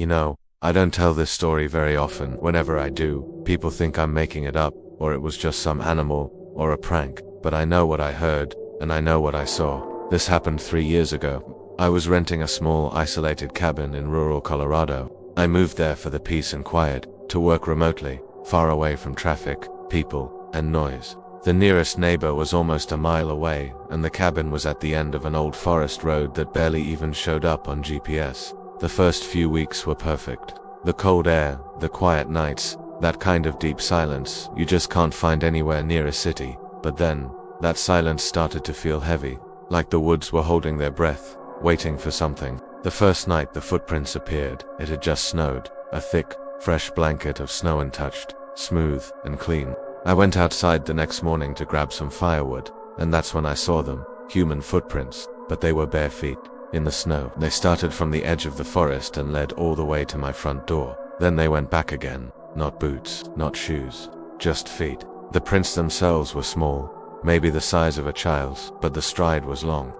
You know, I don't tell this story very often. Whenever I do, people think I'm making it up, or it was just some animal, or a prank. But I know what I heard, and I know what I saw. This happened 3 years ago. I was renting a small, isolated cabin in rural Colorado. I moved there for the peace and quiet, to work remotely, far away from traffic, people, and noise. The nearest neighbor was almost a mile away, and the cabin was at the end of an old forest road that barely even showed up on GPS. The first few weeks were perfect. The cold air, the quiet nights, that kind of deep silence you just can't find anywhere near a city. But then, that silence started to feel heavy, like the woods were holding their breath, waiting for something. The first night the footprints appeared. It had just snowed, a thick, fresh blanket of snow untouched, smooth and clean. I went outside the next morning to grab some firewood, and that's when I saw them, human footprints, but they were bare feet, in the snow. They started from the edge of the forest and led all the way to my front door. Then they went back again, not boots, not shoes, just feet. The prints themselves were small, maybe the size of a child's, but the stride was long,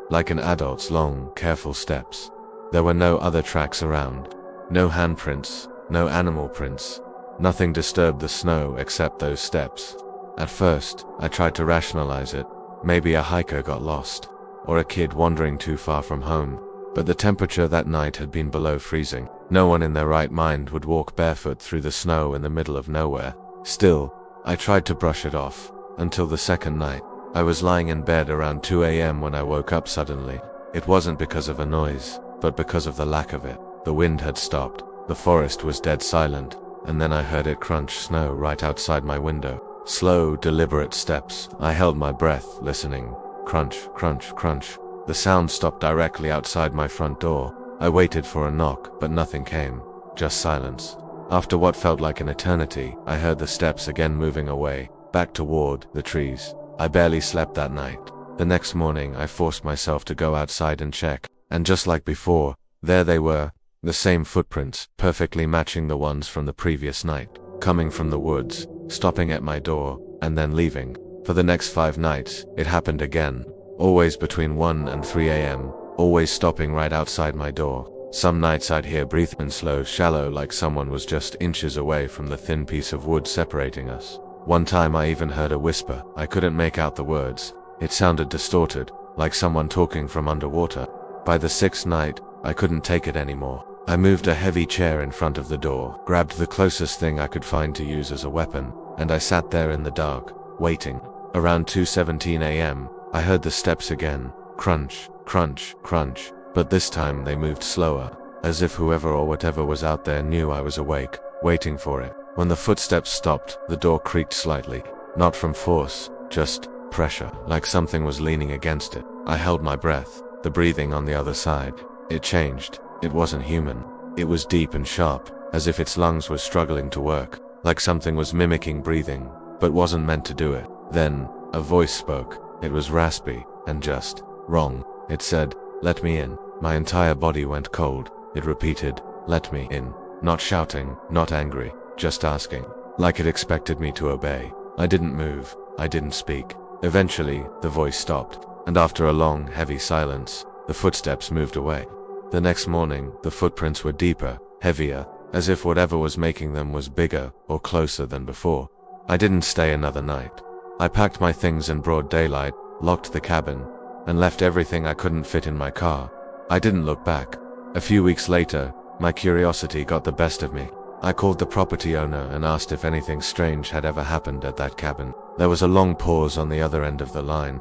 like an adult's long, careful steps. There were no other tracks around, no handprints, no animal prints. Nothing disturbed the snow except those steps. At first, I tried to rationalize it. Maybe a hiker got lost, or a kid wandering too far from home. But the temperature that night had been below freezing. No one in their right mind would walk barefoot through the snow in the middle of nowhere. Still, I tried to brush it off, until the second night. I was lying in bed around 2 a.m. when I woke up suddenly. It wasn't because of a noise, but because of the lack of it. The wind had stopped, the forest was dead silent, and then I heard it crunch snow right outside my window. Slow, deliberate steps. I held my breath, listening. Crunch, crunch, crunch. The sound stopped directly outside my front door. I waited for a knock, but nothing came. Just silence. After what felt like an eternity, I heard the steps again moving away, back toward the trees. I barely slept that night. The next morning, I forced myself to go outside and check, and just like before, there they were. The same footprints, perfectly matching the ones from the previous night, coming from the woods, stopping at my door, and then leaving. For the next 5 nights, it happened again, always between 1 and 3 a.m., always stopping right outside my door. Some nights I'd hear breathing slow, shallow, like someone was just inches away from the thin piece of wood separating us. One time I even heard a whisper. I couldn't make out the words. It sounded distorted, like someone talking from underwater. By the 6th night, I couldn't take it anymore. I moved a heavy chair in front of the door, grabbed the closest thing I could find to use as a weapon, and I sat there in the dark, waiting. Around 2:17 a.m., I heard the steps again. Crunch, crunch, crunch. But this time they moved slower, as if whoever or whatever was out there knew I was awake, waiting for it. When the footsteps stopped, the door creaked slightly. Not from force, just pressure, like something was leaning against it. I held my breath, the breathing on the other side. It changed. It wasn't human. It was deep and sharp, as if its lungs were struggling to work, like something was mimicking breathing, but wasn't meant to do it. Then, a voice spoke. It was raspy, and just wrong. It said, "Let me in." My entire body went cold. It repeated, "Let me in." Not shouting, not angry, just asking, like it expected me to obey. I didn't move. I didn't speak. Eventually, the voice stopped, and after a long, heavy silence, the footsteps moved away. The next morning, the footprints were deeper, heavier, as if whatever was making them was bigger or closer than before. I didn't stay another night. I packed my things in broad daylight, locked the cabin, and left everything I couldn't fit in my car. I didn't look back. A few weeks later, my curiosity got the best of me. I called the property owner and asked if anything strange had ever happened at that cabin. There was a long pause on the other end of the line.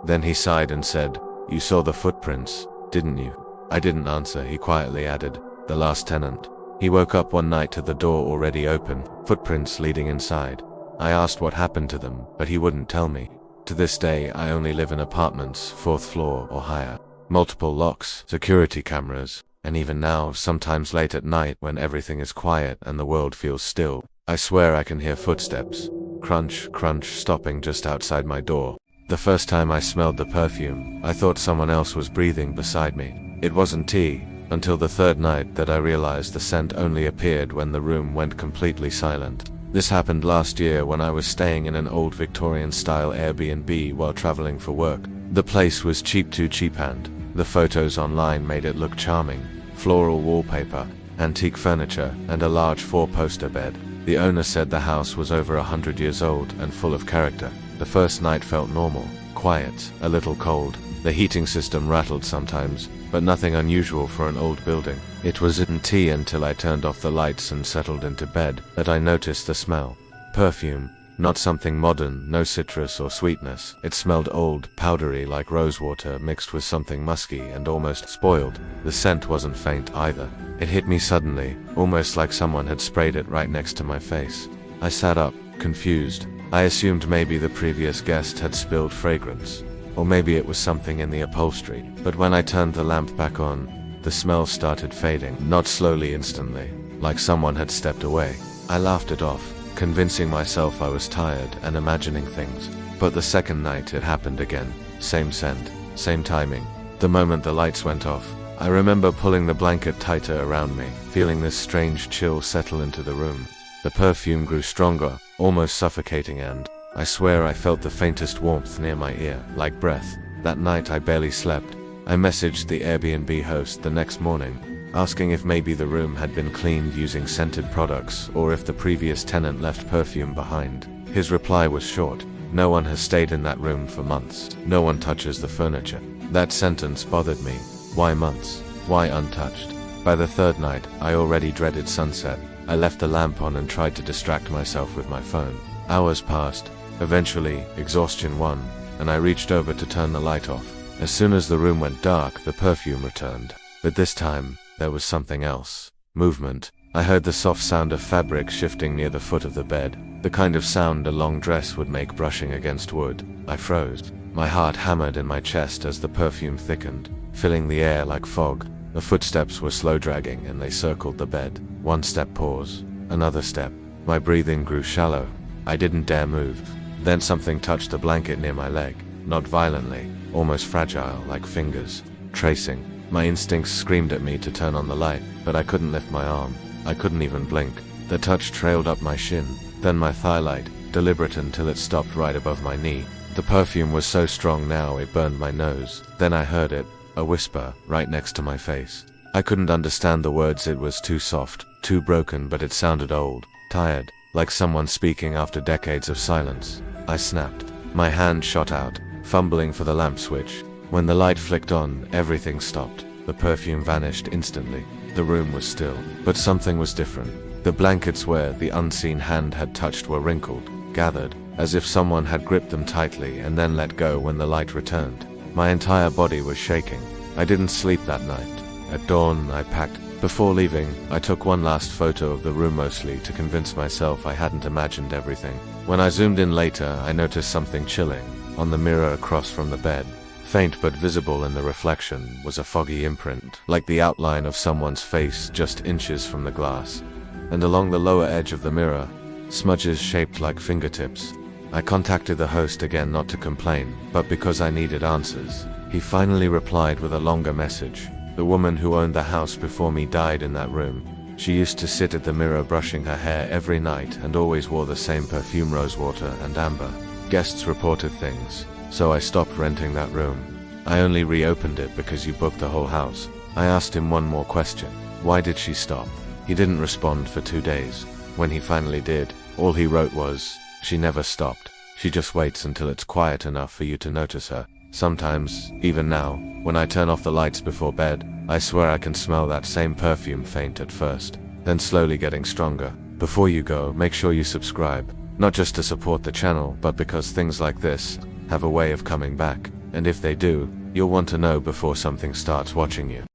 Then he sighed and said, "You saw the footprints, didn't you?" I didn't answer. He quietly added, "The last tenant." He woke up one night to the door already open, footprints leading inside. I asked what happened to them, but he wouldn't tell me. To this day, I only live in apartments, 4th floor or higher. Multiple locks, security cameras, and even now, sometimes late at night when everything is quiet and the world feels still, I swear I can hear footsteps. Crunch, crunch, stopping just outside my door. The first time I smelled the perfume, I thought someone else was breathing beside me. It wasn't tea, until the 3rd night that I realized the scent only appeared when the room went completely silent. This happened last year when I was staying in an old Victorian-style Airbnb while traveling for work. The place was cheap, too cheap, and the photos online made it look charming. Floral wallpaper, antique furniture, and a large 4-poster bed. The owner said the house was over 100 years old and full of character. The first night felt normal, quiet, a little cold. The heating system rattled sometimes, but nothing unusual for an old building. It was tea until I turned off the lights and settled into bed that I noticed the smell. Perfume. Not something modern, no citrus or sweetness. It smelled old, powdery like rosewater mixed with something musky and almost spoiled. The scent wasn't faint either. It hit me suddenly, almost like someone had sprayed it right next to my face. I sat up, confused. I assumed maybe the previous guest had spilled fragrance. Or maybe it was something in the upholstery. But when I turned the lamp back on, the smell started fading, not slowly instantly, like someone had stepped away. I laughed it off, convincing myself I was tired and imagining things. But the second night it happened again. Same scent, same timing. The moment the lights went off, I remember pulling the blanket tighter around me, feeling this strange chill settle into the room. The perfume grew stronger, almost suffocating, and I swear I felt the faintest warmth near my ear, like breath. That night I barely slept. I messaged the Airbnb host the next morning, asking if maybe the room had been cleaned using scented products or if the previous tenant left perfume behind. His reply was short. No one has stayed in that room for months. No one touches the furniture. That sentence bothered me. Why months? Why untouched? By the third night, I already dreaded sunset. I left the lamp on and tried to distract myself with my phone. Hours passed. Eventually, exhaustion won, and I reached over to turn the light off. As soon as the room went dark, the perfume returned. But this time, there was something else. Movement. I heard the soft sound of fabric shifting near the foot of the bed, the kind of sound a long dress would make brushing against wood. I froze. My heart hammered in my chest as the perfume thickened, filling the air like fog. The footsteps were slow dragging and they circled the bed. One step pause, another step. My breathing grew shallow. I didn't dare move. Then something touched the blanket near my leg, not violently, almost fragile, like fingers, tracing. My instincts screamed at me to turn on the light, but I couldn't lift my arm. I couldn't even blink. The touch trailed up my shin, then my thigh light, deliberate until it stopped right above my knee. The perfume was so strong now it burned my nose. Then I heard it, a whisper, right next to my face. I couldn't understand the words, it was too soft, too broken, but it sounded old, tired, like someone speaking after decades of silence. I snapped. My hand shot out, fumbling for the lamp switch. When the light flicked on, everything stopped. The perfume vanished instantly. The room was still, but something was different. The blankets where the unseen hand had touched were wrinkled, gathered, as if someone had gripped them tightly and then let go when the light returned. My entire body was shaking. I didn't sleep that night. At dawn, I packed. Before leaving, I took one last photo of the room, mostly to convince myself I hadn't imagined everything. When I zoomed in later, I noticed something chilling. On the mirror across from the bed, faint but visible in the reflection, was a foggy imprint, like the outline of someone's face just inches from the glass. And along the lower edge of the mirror, smudges shaped like fingertips. I contacted the host again, not to complain, but because I needed answers. He finally replied with a longer message. The woman who owned the house before me died in that room. She used to sit at the mirror brushing her hair every night and always wore the same perfume, rosewater and amber. Guests reported things, so I stopped renting that room. I only reopened it because you booked the whole house. I asked him one more question. Why did she stop? He didn't respond for 2 days. When he finally did, all he wrote was, "She never stopped. She just waits until it's quiet enough for you to notice her." Sometimes, even now, when I turn off the lights before bed, I swear I can smell that same perfume, faint at first, then slowly getting stronger. Before you go, make sure you subscribe, not just to support the channel, but because things like this have a way of coming back, and if they do, you'll want to know before something starts watching you.